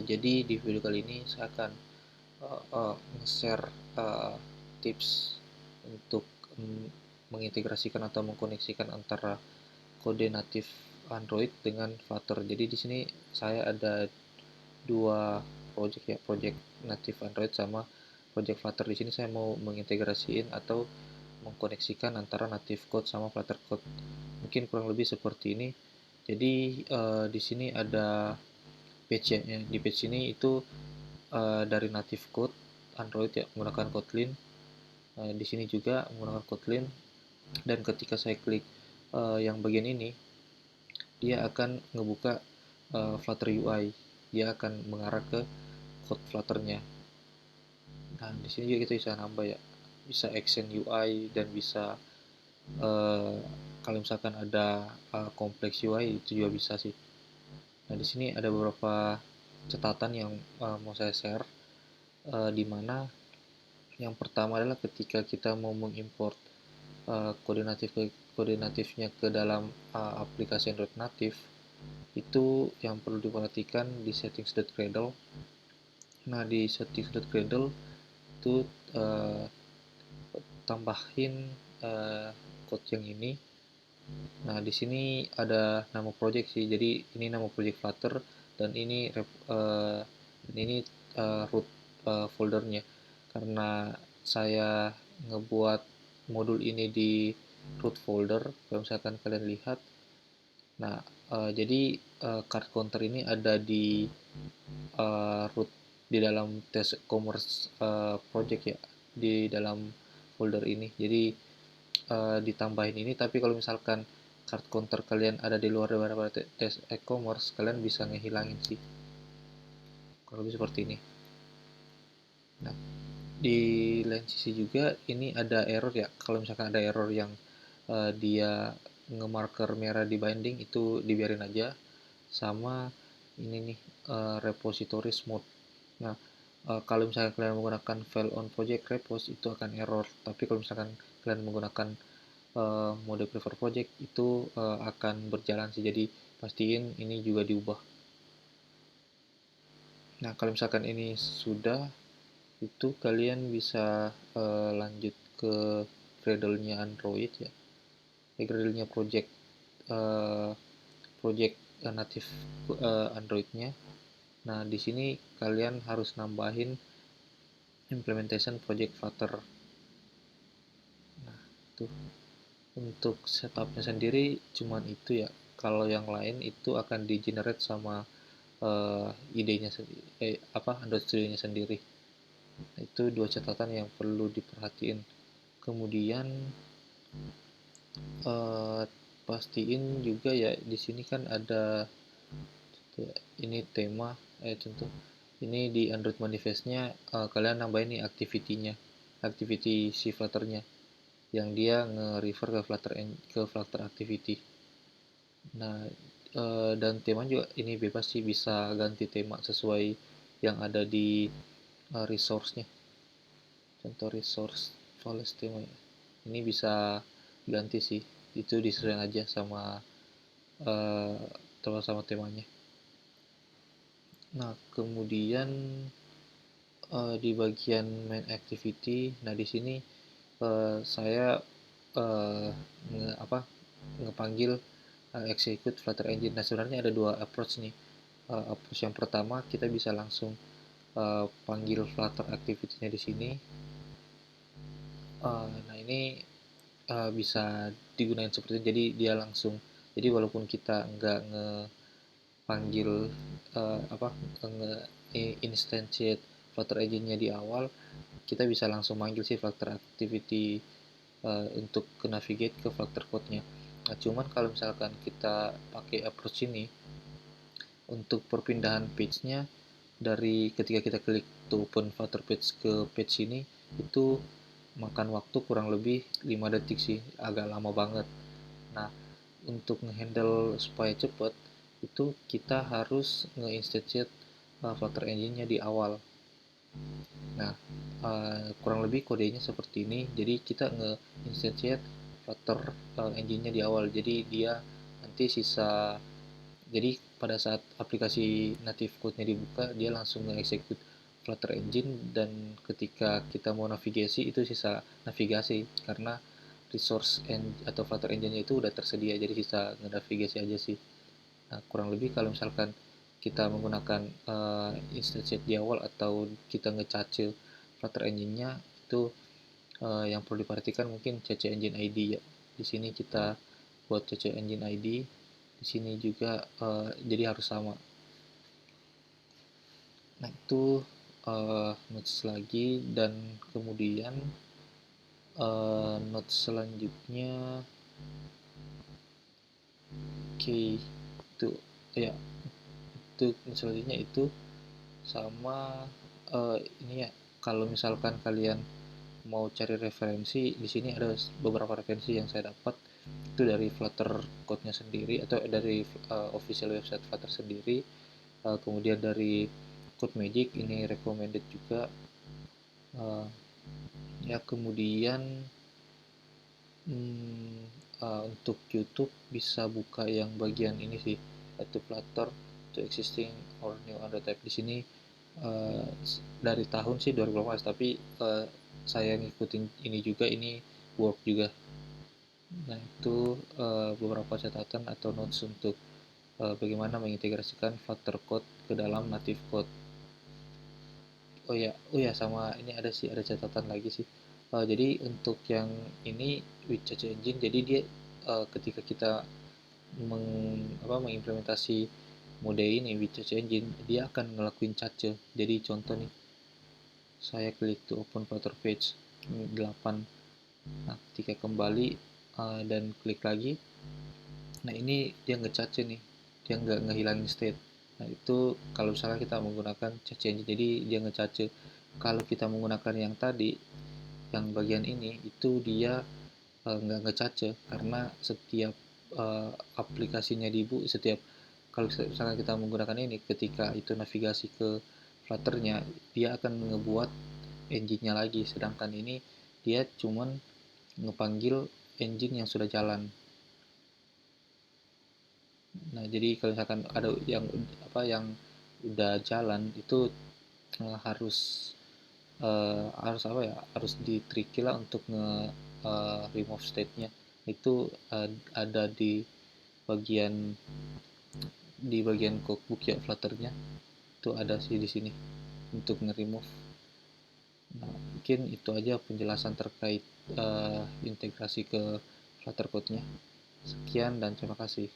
Jadi di video kali ini saya akan nge-share tips untuk mengintegrasikan atau mengkoneksikan antara kode natif Android dengan Flutter. Jadi di sini saya ada dua project ya, project natif Android sama project Flutter. Di sini saya mau mengintegrasikan atau mengkoneksikan antara native code sama Flutter code. Mungkin kurang lebih seperti ini. Jadi di sini ada page ya. Di page ini itu dari native code Android ya, menggunakan Kotlin. Di sini juga menggunakan Kotlin, dan ketika saya klik yang bagian ini, dia akan ngebuka Flutter UI. Dia akan mengarah ke code Flutternya. Nah, di sini juga kita bisa nambah ya, bisa extend UI dan bisa kalau misalkan ada kompleks UI itu juga bisa sih. Nah, di sini ada beberapa catatan yang mau saya share, di mana yang pertama adalah ketika kita mau mengimport kode natifnya ke dalam aplikasi Android natif, itu yang perlu diperhatikan di settings.gradle. Nah, di settings.gradle itu uh, tambahin code yang ini. Nah, di sini ada nama project sih. Jadi ini nama project Flutter, dan ini root foldernya. Karena saya ngebuat modul ini di root folder, kalau misalkan kalian lihat. Nah, jadi card counter ini ada di root, di dalam test commerce project ya, di dalam folder ini. Jadi ditambahin ini, tapi kalau misalkan card counter kalian ada di luar daripada test e-commerce, kalian bisa ngehilangin sih, kalau lebih seperti ini. Nah, di lain sisi juga ini ada error ya, kalau misalkan ada error yang dia nge-marker merah di binding, itu dibiarin aja. Sama ini nih, repository mode. Nah, kalau misalkan kalian menggunakan file on project repos, itu akan error, tapi kalau misalkan kalian menggunakan mode prefer project, itu akan berjalan sih. Jadi pastiin ini juga diubah. Nah, kalau misalkan ini sudah, itu kalian bisa lanjut ke Gradle-nya Android ya, Gradle-nya project uh, project native Android-nya. Nah, di sini kalian harus nambahin implementation project Flutter. Nah, tuh untuk setupnya sendiri cuman itu ya. Kalau yang lain itu akan di generate sama idenya sendiri, Android Studio-nya sendiri. Nah, itu dua catatan yang perlu diperhatiin. Kemudian uh, pastiin juga ya, di sini kan ada ini tema, contoh ini di Android manifestnya, kalian nambahin nih activity-nya, activity si Flutter-nya, yang dia nge-refer ke Flutter activity. Nah, dan tema juga ini bebas sih, bisa ganti tema sesuai yang ada di resource-nya. Contoh resource files tema ya. Ini bisa ganti sih, itu disesuaikan aja sama sama temanya. Nah, kemudian di bagian main activity, nah di sini saya uh, nge, apa ngepanggil execute Flutter Engine. Nah, sebenarnya ada dua approach nih. Approach yang pertama, kita bisa langsung panggil Flutter activity-nya di sini. Nah, ini bisa digunakan seperti itu. Jadi dia langsung, jadi walaupun kita nggak ngepanggil nge instantiate Flutter Engine-nya di awal, kita bisa langsung manggil si Flutter activity untuk ke navigate ke Flutter code-nya. Nah, cuman kalau misalkan kita pakai approach ini, untuk perpindahan page-nya dari ketika kita klik to open Flutter page ke page ini, itu makan waktu kurang lebih 5 detik sih, agak lama banget. Nah, untuk ngehandle supaya cepet, itu kita harus nge-instantiate Flutter Engine-nya di awal. Nah, kurang lebih kodenya seperti ini. Jadi kita nge-instantiate Flutter engine-nya di awal. Jadi dia nanti sisa, jadi pada saat aplikasi native code-nya dibuka, dia langsung nge-execute Flutter Engine, dan ketika kita mau navigasi itu sisa navigasi karena atau Flutter Engine-nya itu udah tersedia, jadi sisa navigasi aja sih. Nah, kurang lebih kalau misalkan kita menggunakan instance di awal atau kita ngecache Flutter Engine-nya itu, yang perlu diperhatikan mungkin CC Engine ID ya. Di sini kita buat CC Engine ID, di sini juga jadi harus sama. Nah, itu notes lagi, dan kemudian notes selanjutnya, oke, itu ya, itu notes selanjutnya itu sama ini ya, kalau misalkan kalian mau cari referensi, di sini ada beberapa referensi yang saya dapat itu dari Flutter code-nya sendiri, atau dari official website Flutter sendiri, kemudian dari CodeMagic ini recommended juga, ya. Kemudian untuk YouTube bisa buka yang bagian ini sih, yaitu Flutter to existing or new Android type. Di sini dari tahun sih 2018, tapi saya ngikutin ini juga, ini work juga. Nah, itu beberapa catatan atau notes untuk bagaimana mengintegrasikan Flutter code ke dalam native code. Oh ya, sama ini ada sih, ada catatan lagi sih. Jadi untuk yang ini with Cache Engine, jadi dia ketika kita mengimplementasi mode ini with Cache Engine, dia akan ngelakuin cache. Jadi contoh nih, saya klik to open Flutter page 8. Nah, ketika kembali dan klik lagi, nah ini dia ngecache nih, dia nggak ngehilangin state. Nah, itu kalau misalnya kita menggunakan cache engine, jadi dia ngecache. Kalau kita menggunakan yang tadi, yang bagian ini, itu dia nggak ngecache, karena setiap aplikasinya setiap, kalau misalnya kita menggunakan ini, ketika itu navigasi ke Flutter-nya, dia akan ngebuat engine-nya lagi, sedangkan ini dia cuman ngepanggil engine yang sudah jalan. Nah, jadi kalau misalkan ada yang udah jalan itu harus harus di tricky lah untuk remove state-nya. Itu ada bagian di bagian cookbook ya, Flutter-nya itu ada sih di sini untuk nge-remove. Nah, mungkin itu aja penjelasan terkait integrasi ke Flutter code-nya. Sekian dan terima kasih.